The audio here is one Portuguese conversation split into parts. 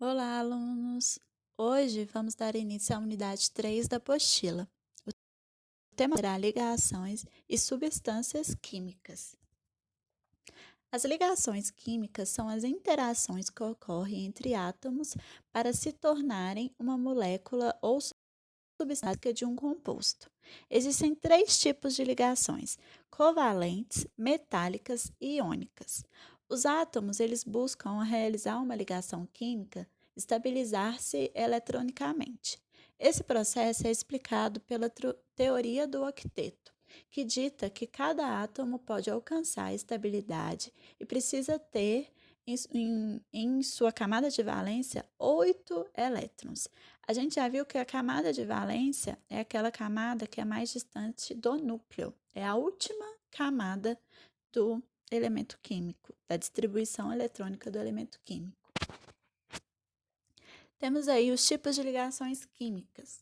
Olá, alunos! Hoje vamos dar início à unidade 3 da apostila. O tema será ligações e substâncias químicas. As ligações químicas são as interações que ocorrem entre átomos para se tornarem uma molécula ou substância de um composto. Existem três tipos de ligações: covalentes, metálicas e iônicas. Os átomos eles buscam, ao realizar uma ligação química, estabilizar-se eletronicamente. Esse processo é explicado pela teoria do octeto, que dita que cada átomo pode alcançar a estabilidade e precisa ter em sua camada de valência 8 elétrons. A gente já viu que a camada de valência é aquela camada que é mais distante do núcleo, é a última camada do elemento químico, da distribuição eletrônica do elemento químico. Temos aí os tipos de ligações químicas.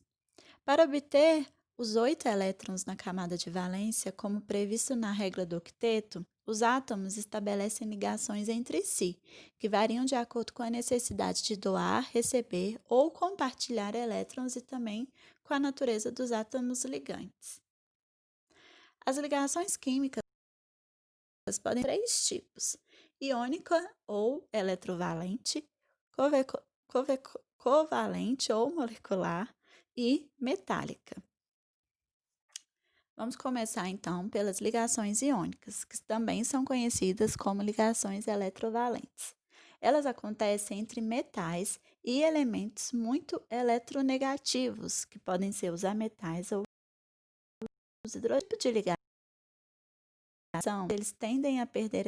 Para obter os 8 elétrons na camada de valência, como previsto na regra do octeto, os átomos estabelecem ligações entre si, que variam de acordo com a necessidade de doar, receber ou compartilhar elétrons e também com a natureza dos átomos ligantes. As ligações químicas podem ter três tipos: iônica ou eletrovalente, covalente ou molecular e metálica. Vamos começar então pelas ligações iônicas, que também são conhecidas como ligações eletrovalentes. Elas acontecem entre metais e elementos muito eletronegativos, que podem ser os ametais ou os hidrogênios. De ligação, eles tendem a perder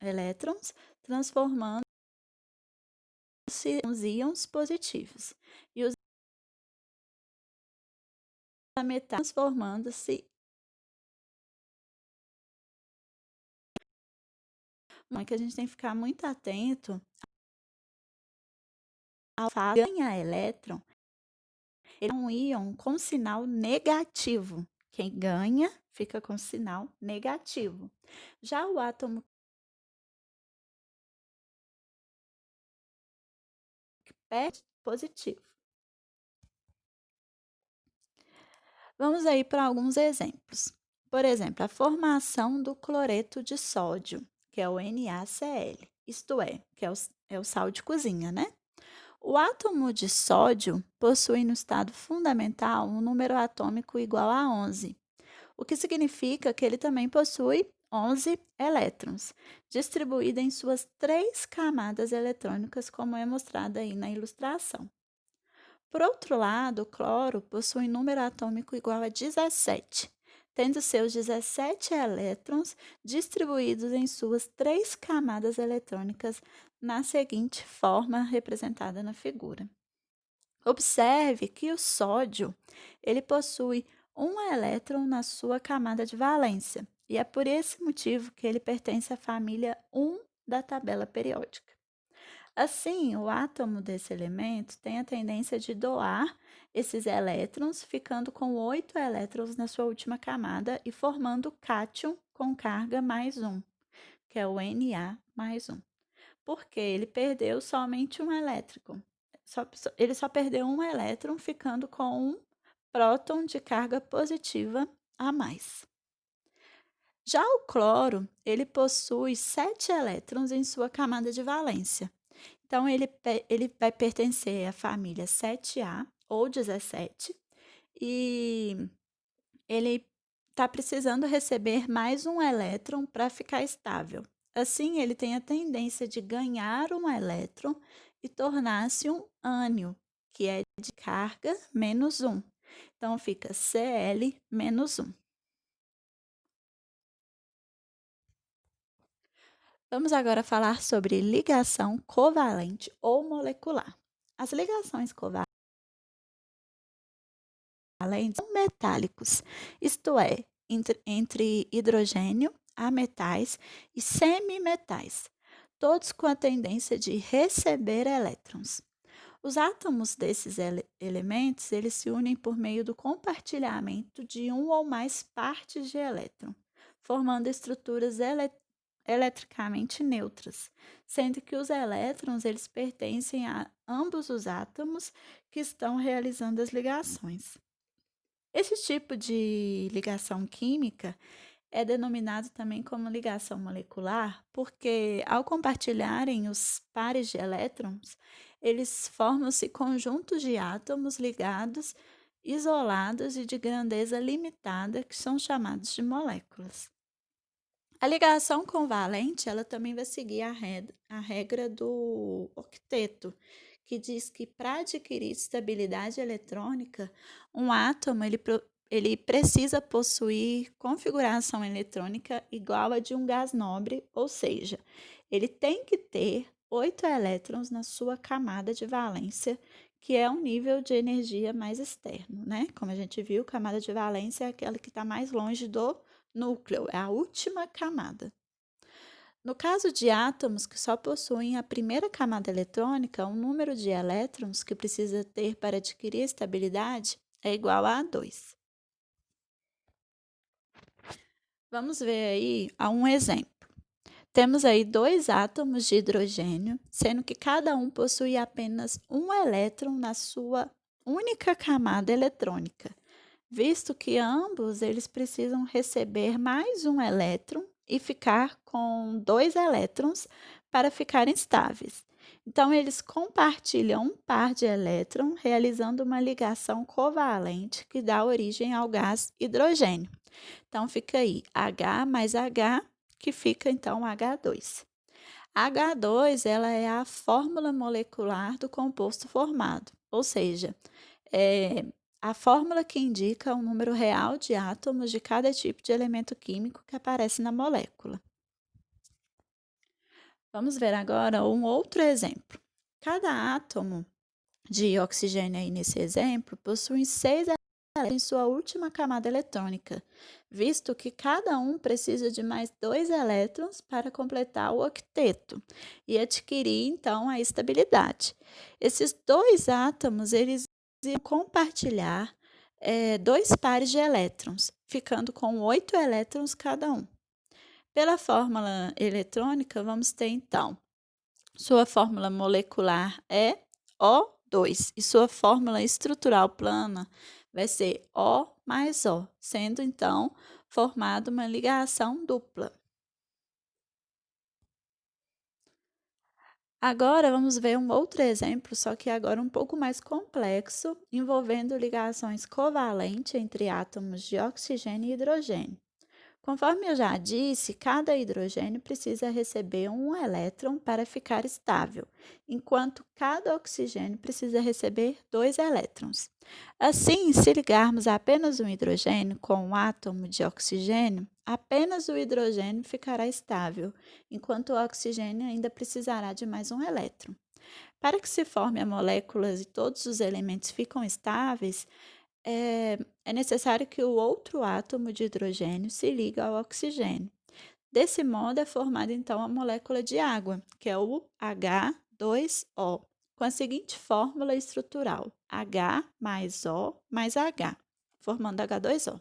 elétrons, transformando-se em íons positivos, e os ametais transformando-se em que a gente tem que ficar muito atento ao fato de ganhar elétron. Ele é um íon com sinal negativo. Quem ganha fica com sinal negativo. Já o átomo que perde, positivo. Vamos aí para alguns exemplos. Por exemplo, a formação do cloreto de sódio, que é o NaCl, isto é, que é o sal de cozinha, né? O átomo de sódio possui no estado fundamental um número atômico igual a 11, o que significa que ele também possui 11 elétrons, distribuídos em suas três camadas eletrônicas, como é mostrado aí na ilustração. Por outro lado, o cloro possui número atômico igual a 17, tendo seus 17 elétrons distribuídos em suas três camadas eletrônicas na seguinte forma representada na figura. Observe que o sódio ele possui um elétron na sua camada de valência, e é por esse motivo que ele pertence à família 1 da tabela periódica. Assim, o átomo desse elemento tem a tendência de doar esses elétrons, ficando com 8 elétrons na sua última camada e formando o cátion com carga mais 1, que é o Na mais 1. Porque ele perdeu somente um elétrico. Ele só perdeu um elétron, ficando com um próton de carga positiva a mais. Já o cloro, ele possui 7 elétrons em sua camada de valência. Então, ele vai pertencer à família 7A ou 17 e ele está precisando receber mais um elétron para ficar estável. Assim, ele tem a tendência de ganhar um elétron e tornar-se um ânion, que é de carga menos 1. Então, fica Cl menos 1. Vamos agora falar sobre ligação covalente ou molecular. As ligações covalentes são metálicos, isto é, entre hidrogênio, ametais e semimetais, todos com a tendência de receber elétrons. Os átomos desses elementos eles se unem por meio do compartilhamento de um ou mais partes de elétron, formando estruturas eletricamente neutras, sendo que os elétrons eles pertencem a ambos os átomos que estão realizando as ligações. Esse tipo de ligação química é denominado também como ligação molecular, porque ao compartilharem os pares de elétrons, eles formam-se conjuntos de átomos ligados, isolados e de grandeza limitada, que são chamados de moléculas. A ligação covalente, ela também vai seguir a regra do octeto, que diz que para adquirir estabilidade eletrônica, um átomo ele precisa possuir configuração eletrônica igual a de um gás nobre, ou seja, ele tem que ter 8 elétrons na sua camada de valência, que é um nível de energia mais externo, né? Como a gente viu, camada de valência é aquela que está mais longe do núcleo, é a última camada. No caso de átomos que só possuem a primeira camada eletrônica, o número de elétrons que precisa ter para adquirir estabilidade é igual a 2. Vamos ver aí um exemplo. Temos aí 2 átomos de hidrogênio, sendo que cada um possui apenas um elétron na sua única camada eletrônica, visto que ambos eles precisam receber mais um elétron e ficar com 2 elétrons para ficarem estáveis. Então, eles compartilham um par de elétrons, realizando uma ligação covalente que dá origem ao gás hidrogênio. Então, fica aí H mais H, que fica então H2. H2 ela é a fórmula molecular do composto formado, ou seja, é a fórmula que indica o número real de átomos de cada tipo de elemento químico que aparece na molécula. Vamos ver agora um outro exemplo. Cada átomo de oxigênio aí nesse exemplo possui 6 elétrons em sua última camada eletrônica, visto que cada um precisa de mais 2 elétrons para completar o octeto e adquirir então a estabilidade. Esses 2 átomos eles iam compartilhar 2 pares de elétrons, ficando com 8 elétrons cada um. Pela fórmula eletrônica, vamos ter então sua fórmula molecular é O2 e sua fórmula estrutural plana vai ser O mais O, sendo então formada uma ligação dupla. Agora vamos ver um outro exemplo, só que agora um pouco mais complexo, envolvendo ligações covalentes entre átomos de oxigênio e hidrogênio. Conforme eu já disse, cada hidrogênio precisa receber um elétron para ficar estável, enquanto cada oxigênio precisa receber 2 elétrons. Assim, se ligarmos apenas um hidrogênio com um átomo de oxigênio, apenas o hidrogênio ficará estável, enquanto o oxigênio ainda precisará de mais um elétron. Para que se forme a molécula e todos os elementos ficam estáveis, é necessário que o outro átomo de hidrogênio se ligue ao oxigênio. Desse modo, é formada então a molécula de água, que é o H2O, com a seguinte fórmula estrutural: H mais O mais H, formando H2O.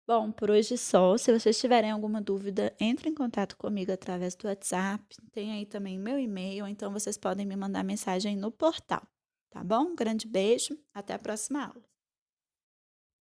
Bom, por hoje só. Se vocês tiverem alguma dúvida, entre em contato comigo através do WhatsApp. Tem aí também meu e-mail, ou então vocês podem me mandar mensagem no portal. Tá bom? Um grande beijo, até a próxima aula.